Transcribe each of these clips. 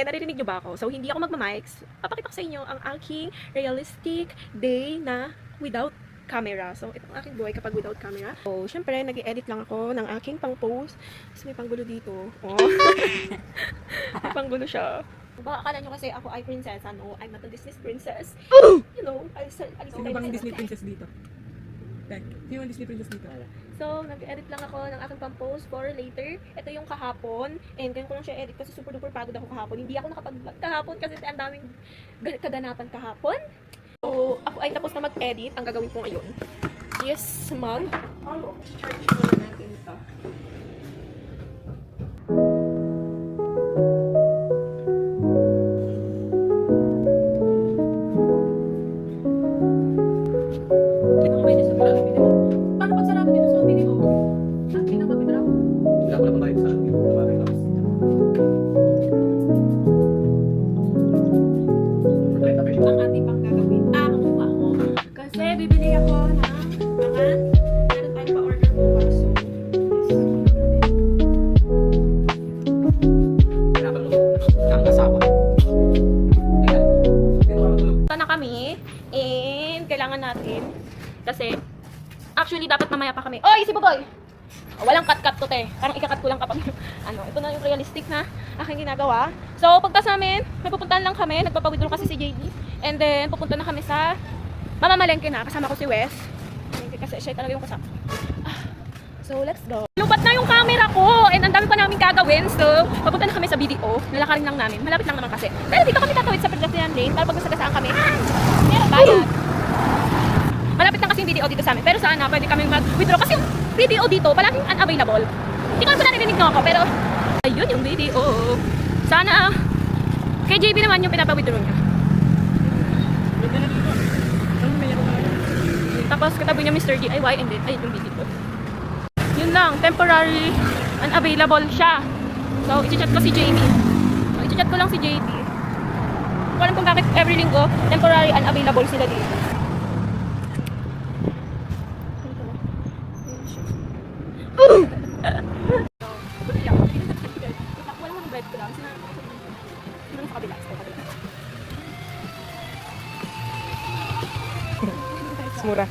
naririnig nyo ba ako? So, hindi ako magmamics. Papakita ko sa inyo ang aking realistic day na without camera. So, ito ang aking buhay kapag without camera. So, syempre, nag-edit lang ako ng aking pang-post. Tapos may panggulo dito. Oh. May panggulo siya. Baka akala nyo kasi ako ay prinsesa, no? I'm not a Disney princess. You know, Sino bang Disney princess dito? Sino ang Disney princess dito? So, nag-edit lang ako ng aking pang-post for later. Ito yung kahapon. And ganyan ko lang siya edit kasi super duper pagod ako kahapon. Hindi ako nakapag-vlog kahapon kasi ang daming kaganapan kahapon. So, ako ay tapos na mag-edit. Ang gagawin ko ngayon is charge muna natin ito. Paano pag sarado dito sa video? Ang pinaka-video? Wala pa tayo sa akin. Ang ating pang gagawin. Makuha ko. Kasi bibili ako ng mga meron tayong pa-order bukas. So, Ang asawa. ito na kami. And kailangan natin. Kasi, actually, dapat mamaya pa kami. Oy, si Boboy! Oh, walang cut-cut to, te. Parang ikakat ko lang kapag, ito na yung realistic na aking ginagawa. So, pagtas namin, may pupuntahan lang kami. Nagpapawithdraw kasi si JD. And then, pupunta na kami sa mamamalengke na. Kasama ko si Wes. Kasi siya talaga yung kasama. So, let's go. Lubat na yung camera ko. And ang dami pa namin gagawin. So, papunta na kami sa BDO. Lalakarin lang namin. Malapit lang naman kasi. Pero dito kami tatawid sa pedestrian lane. Para pag nasagasaan kami, meron bayad. Malapit lang kasi yung BDO dito sa amin. Pero sana pwede kami mag-withdraw. Kasi yung BDO dito, palaging unavailable. Hindi ko na narinig nyo ako. Pero, ayun yung BDO. Sana, kay JB naman yung pinapa-withdraw niya. Tapos katabi niya Mr. DIY and then, ayun yung BDO. Yun lang, temporary unavailable siya. So, i-chat ko si JB. So, i-chat ko lang si JB. Kung alam kung bakit every linggo, temporary unavailable sila dito. Wala mo ng bread ko lang. Sino sa kabila? Mura.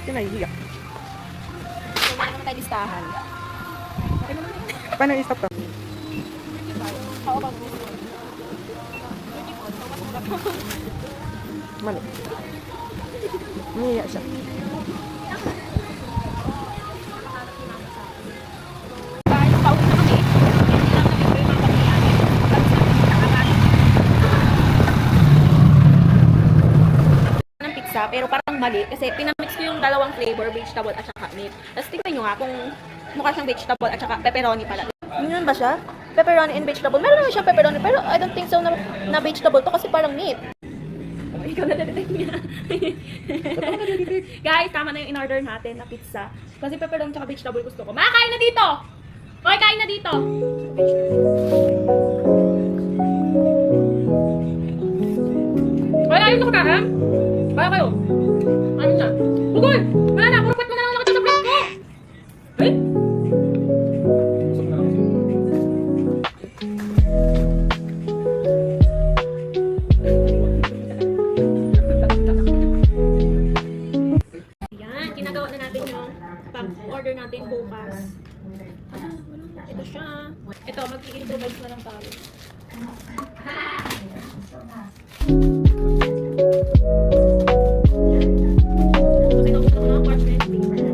Yan ay hiyak. Wala naman tayo listahan. Paano i-stop to? Oo ba? Mali. Umiiyak siya. Guys, pauwi na kami. Ng pizza, pero parang mali kasi pinamix ko yung dalawang flavor, vegetable at saka meat. Tapos tingnan nyo nga kung mukha siyang vegetable at saka pepperoni pala. Yun ba siya? Pepperoni and vegetable. Meron naman siyang pepperoni pero I don't think so na vegetable to kasi parang meat. Oh, ikaw na detect niya. Guys, tama na yung in-order natin na pizza. Kasi pepperoni at vegetable gusto ko. Kain na dito! Okay, kain na dito! Wala, ayun na kakahan. Kaya kayo. Ano na? Bugol! Wala na, kurupit mo na lang nakita sa plate ko! Eh? Ayan, ginagawa na natin yung pag-order natin bukas. Ito siya. Ito, mag-i-improvise na lang tayo. Kasi nakuha ko ng parchment paper.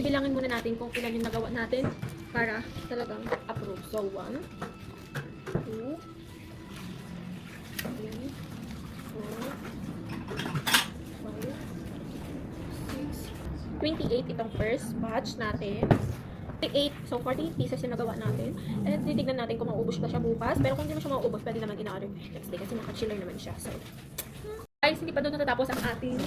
Bilangin muna natin kung ilan yung nagawa natin para talagang approve. So, 1, 2, 3, 4, 5, 6, 28 itong first batch natin. 48, so 48 pieces yung nagawa natin. And titignan natin kung mauubos ba siya bukas. Pero kung hindi mo siya mauubos, pwede naman in-order next day kasi naka-chiller naman siya. So, guys, hindi pa doon natatapos ang ating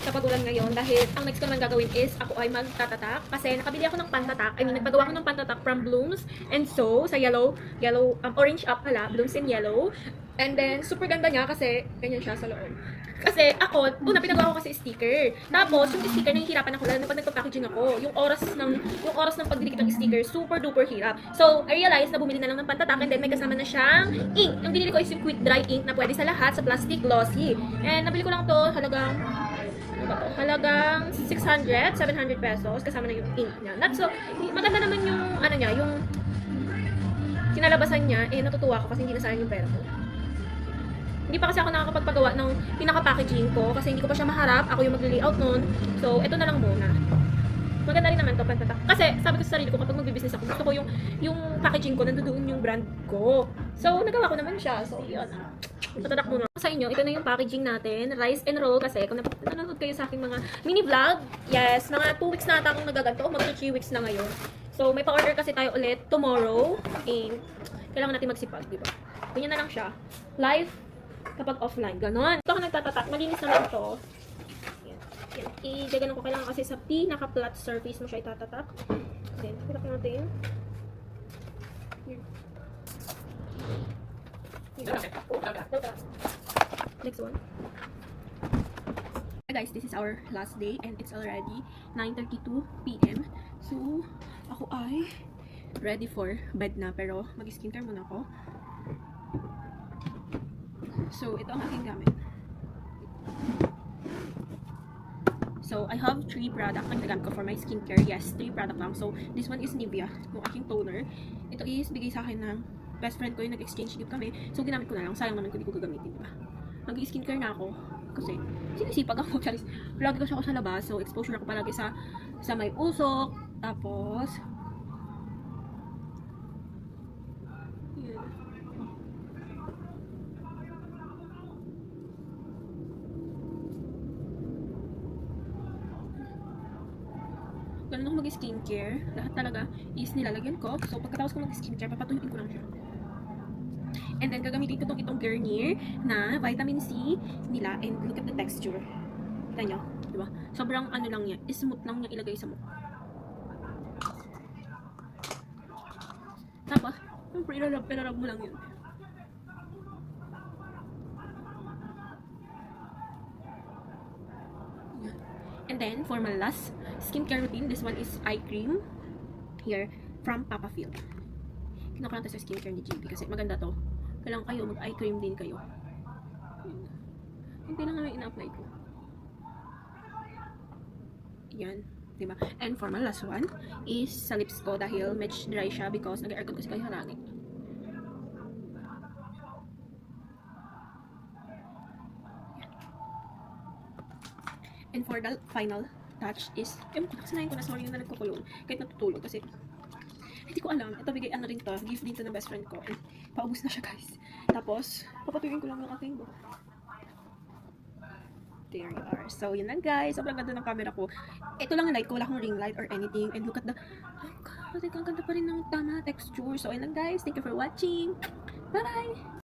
kapagulan ngayon dahil ang next ko naman gagawin is ako ay magtatatak kasi nakabili ako ng pantatak. I mean, nagpagawa ako ng pantatak from Blooms and So sa orange up pala, Blooms in Yellow. And then, super ganda niya kasi ganyan siya sa loob. Kasi ako, una pinagawa ko kasi sticker. Tapos, yung sticker nahihirapan ako lalo na pag nagpa-packaging ako. Yung oras ng pagdidikit ng sticker, super duper hirap. So, I realized na bumili na lang ng pantatak and then may kasama na siyang ink. Yung binili ko is yung quick dry ink na pwede sa lahat sa plastic glossy. And nabili ko lang to halagang halagang 600, 700 pesos kasama na yung ink niya. So, maganda naman yung ano niya, yung kinalabasan niya, natutuwa ko kasi hindi nasayang yung pera ko. Hindi pa kasi ako nakakapagpagawa ng pinaka-packaging ko kasi hindi ko pa siya maharap. Ako yung mag-layout nun. So, ito na lang muna. Maganda rin naman to, pantatak. Kasi, sabi ko sa sarili ko, kapag magbibusiness ako, gusto ko yung packaging ko, nandoon yung brand ko. So, nagawa ko naman siya. So, yun. Patatak muna. Sa inyo, ito na yung packaging natin. Rice and roll kasi kung nanonood kayo sa aking mga mini vlog, yes, mga 2 weeks na ata akong nagaganto. Mag-3 weeks na ngayon. So, may pa-order kasi tayo ulit tomorrow. And, kailangan natin magsipag, di ba? Ganyan na lang siya. Live kapag offline. Ganon. Ito ako nagtatatak. Malinis naman ito. Yan. Yan. I-gaganon ko. Kailangan kasi sa pinaka-flat surface mo siya itatatak. Then, tatak natin. Here. Next one. Hi guys, this is our last day and it's already 9:32 PM. So, ako ay ready for bed na pero mag-skincare muna ako. So, ito ang aking gamit. So, I have 3 products ang ginagamit ko for my skincare. Yes, 3 product lang. So, this one is Nivea, yung aking toner. Ito is bigay sa akin ng best friend ko yung nag-exchange gift kami. So, ginamit ko na lang. Sayang naman kung hindi ko gagamitin, diba? Mag-skincare na ako. Kasi, sinisipag ako. Charis. Lagi kasi ako sa labas. So, exposure ako palagi sa may usok. Tapos, ganun ako mag-skincare. Lahat talaga is nilalagyan ko. So, pagkatapos ko mag-skincare, papatuyuin ko lang siya. And then, gagamitin ko itong Garnier na vitamin C nila. And look at the texture. Kita nyo? Diba? Sobrang ano lang yan. Smooth lang niya ilagay sa mukha. Tapos, siyempre, ilarab mo lang yun. And then, for my last skincare routine, this one is eye cream. Here, from Papa Phil. Kinukuha natin sa skincare ni JB kasi maganda to. Kailangan kayo, mag-eye cream din kayo. Hindi lang nga ina-apply ko. Yan. Diba? And for my last one is sa lips ko dahil medyo dry siya because nag-aircon kasi kayo harangin. And for the final touch is, sanayin ko na, sorry yung na nagkukulong kahit natutulog kasi hindi ko alam. Ito bigay ano rin to, gift din to ng best friend ko and paubos na siya guys. Tapos papatuyuin ko lang yung aking buhok. There you are. So yun lang guys, sobrang ganda ng camera ko. Ito lang ang light ko, wala akong ring light or anything. And look at the, oh god, ang ganda pa rin ng tama texture. So yun lang guys, thank you for watching. Bye bye.